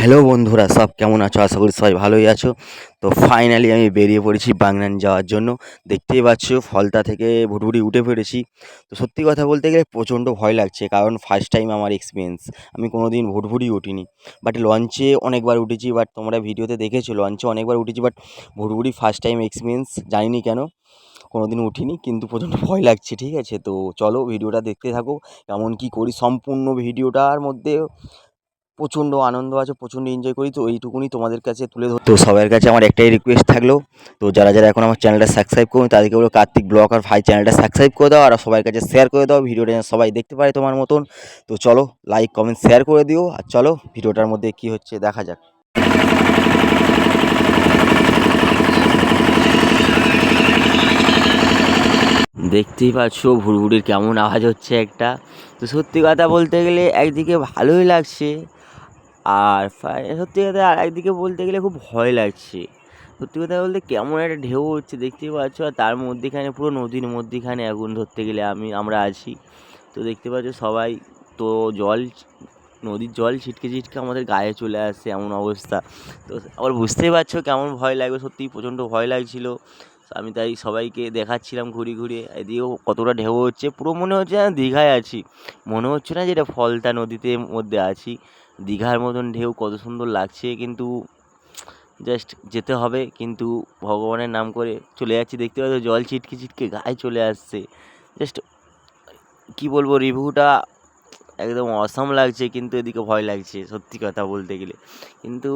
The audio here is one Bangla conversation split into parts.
হ্যালো বন্ধুরা, সব কেমন আছো? আশা করি সবাই ভালোই আছো। তো ফাইনালি আমি বেরিয়ে পড়েছি বাগনান যাওয়ার জন্য। দেখতেই পাচ্ছ ফলতা থেকে ভুটভুটি উঠে পড়েছি। তো সত্যি কথা বলতে গেলে প্রচণ্ড ভয় লাগছে, কারণ ফার্স্ট টাইম আমার এক্সপিরিয়েন্স। আমি কোনো দিন ভুটভুটি উঠিনি, বাট লঞ্চে অনেকবার উঠেছি। বাট তোমরা ভিডিওতে দেখেছো লঞ্চে অনেকবার উঠেছি, বাট ভুটভুটি ফার্স্ট টাইম এক্সপিরিয়েন্স। জানি না কেন কোনো দিন উঠিনি, কিন্তু প্রচণ্ড ভয় লাগছে। ঠিক আছে, তো চলো ভিডিওটা দেখতে থাকো। কেমন কী করি সম্পূর্ণ ভিডিওটার মধ্যে প্রচণ্ড আনন্দ আছে, প্রচণ্ড এনজয় করি। তো এইটুকুনি তোমাদের কাছে তুলে ধর। তো সবার কাছে আমার একটাই রিকোয়েস্ট থাকলো, তো যারা যারা এখন আমার চ্যানেলটা সাবস্ক্রাইব করুন তাদেরকে বলো কার্তিক ব্লগ আর ভাই চ্যানেলটা সাবস্ক্রাইব করে দাও, আর সবার কাছে শেয়ার করে দাও ভিডিওটা, যেন সবাই দেখতে পারে তোমার মতন। তো চলো লাইক কমেন্ট শেয়ার করে দিও, আর চলো ভিডিওটার মধ্যে কি হচ্ছে দেখা যাক। দেখতেই পাচ্ছ ভুড়ভুড়ির কেমন আওয়াজ হচ্ছে একটা। তো সত্যি কথা বলতে গেলে একদিকে ভালোই লাগছে, আর সত্যি কথা আর একদিকে বলতে গেলে খুব ভয় লাগছে। সত্যি কথা বলতে কেমন একটা ঢেউ হচ্ছে দেখতেই পাচ্ছ, আর তার মধ্যেখানে পুরো নদীর মধ্যেখানে আগুন ধরতে গেলে আমরা আছি। তো দেখতে পাচ্ছ সবাই, তো জল, নদীর জল ছিটকে ছিটকে আমাদের গায়ে চলে আসছে এমন অবস্থা। তো আবার বুঝতেই পারছো কেমন ভয় লাগবে, সত্যিই প্রচণ্ড ভয় লাগছিল। আমি তাই সবাইকে দেখাচ্ছিলাম ঘুরিয়ে ঘুরিয়ে, এদিকেও কতটা ঢেউ হচ্ছে, পুরো মনে হচ্ছে না দীঘায় আছি। মনে হচ্ছে না যে এটা ফলতা নদীতে মধ্যে আছি। দীঘার মতন ঢেউ কত সুন্দর লাগছে, কিন্তু জাস্ট যেতে হবে। কিন্তু ভগবানের নাম করে চলে যাচ্ছি, দেখতে পাচ্ছ জল ছিটকে ছিটকে গায়ে চলে আসছে। জাস্ট কী বলবো, রিভিউটা একদম অসাম লাগছে, কিন্তু এদিকে ভয় লাগছে সত্যি কথা বলতে গেলে। কিন্তু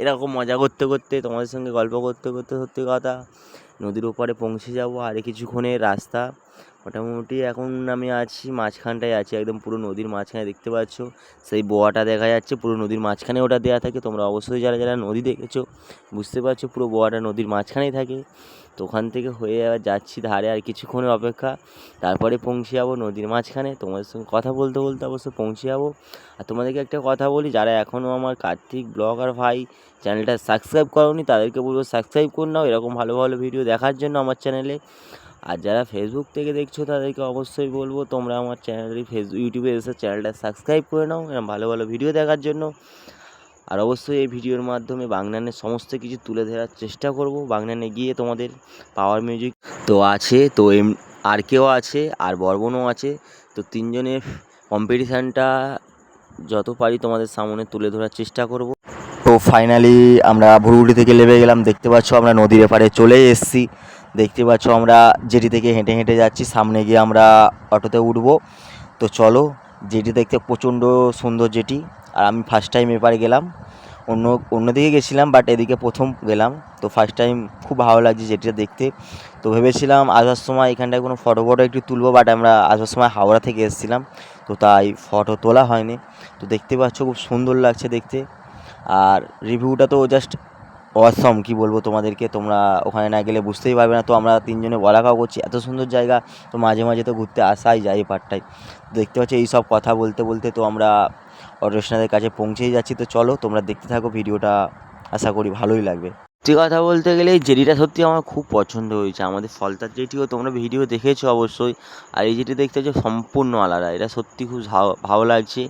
এরকম মজা করতে করতে, তোমাদের সঙ্গে গল্প করতে করতে সত্যি কথা নদীর ওপারে পৌঁছে যাব। আর কিছুক্ষণের রাস্তা। মোটামুটি এখন আমি আছি মাঝখানটায় আছি, একদম পুরো নদীর মাঝখানে। দেখতে পাচ্ছ সেই বোয়াটা দেখা যাচ্ছে, পুরো নদীর মাঝখানে ওটা দেওয়া থাকে। তোমরা অবশ্যই যারা যারা নদী দেখেছো বুঝতে পারছো, পুরো বোয়াটা নদীর মাঝখানেই থাকে। তো ওখান থেকে হয়ে আবার যাচ্ছি ধারে, আর কিছুক্ষণের অপেক্ষা, তারপরে পৌঁছে যাবো নদীর মাঝখানে। তোমাদের সঙ্গে কথা বলতে বলতে অবশ্য পৌঁছে যাবো। আর তোমাদেরকে একটা কথা বলি, যারা এখনও আমার কার্তিক ব্লগার ভাই চ্যানেলটা সাবস্ক্রাইব করোনি তাদেরকে বলবো সাবস্ক্রাইব করে নাও, এরকম ভালো ভালো ভিডিও দেখার জন্য আমার চ্যানেলে। আর যারা ফেসবুক থেকে দেখছো তাদেরকে অবশ্যই বলবো তোমরা আমার চ্যানেলটি ইউটিউবে এসে চ্যানেলটা সাবস্ক্রাইব করে নাও, এরকম ভালো ভালো ভিডিও দেখার জন্য। আর অবশ্যই এই ভিডিওর মাধ্যমে বাগনানের সমস্ত কিছু তুলে ধরার চেষ্টা করব। বাগনানে গিয়ে তোমাদের পাওয়ার মিউজিক তো আছে, তো আর কেউ আছে, আর বর্বনও আছে। তো তিনজনের কম্পিটিশানটা যত পারি তোমাদের সামনে তুলে ধরার চেষ্টা করব। তো ফাইনালি আমরা ভুরভুটি থেকে নেমে গেলাম। দেখতে পাচ্ছ আমরা নদীর এপারে চলে এসেছি। দেখতে পাচ্ছ আমরা জেটি থেকে হেঁটে হেঁটে যাচ্ছি, সামনে গিয়ে আমরা অটোতে উঠবো। তো চলো, জেটি দেখতে প্রচণ্ড সুন্দর জেটি। আর আমি ফার্স্ট টাইম এপারে গেলাম, অন্যদিকে গেছিলাম, বাট এদিকে প্রথম গেলাম। তো ফার্স্ট টাইম খুব ভালো লাগছে জেটিটা দেখতে। তো ভেবেছিলাম আসার সময় এখানটায় কোনো ফটো একটু তুলবো, বাট আমরা আসার সময় হাওড়া থেকে এসেছিলাম, তো তাই ফটো তোলা হয়নি। তো দেখতে পাচ্ছ খুব সুন্দর লাগছে দেখতে। আর রিভিউটা তো জাস্ট অসম, কী বলবো তোমাদেরকে, তোমরা ওখানে না গেলে বুঝতেই পারবে না। তো আমরা তিনজনে বলা খাওয়া করছি, এত সুন্দর জায়গা, তো মাঝে মাঝে তো ঘুরতে আসাই যায় এই পার্টটায়। দেখতে পাচ্ছি এই সব কথা বলতে বলতে তো আমরা অটো স্ট্যান্ডের কাছে পৌঁছেই যাচ্ছি। তো চলো তোমরা দেখতে থাকো ভিডিওটা, আশা করি ভালোই লাগবে। সত্যি কথা বলতে গেলে এই জেটিটা সত্যি আমার খুব পছন্দ হয়েছে। আমাদের ফলতার জেটিও তোমরা ভিডিও দেখেছো অবশ্যই, আর এই জেটি দেখতে হচ্ছে সম্পূর্ণ আলাদা। এটা সত্যি খুব ভালো লাগছে।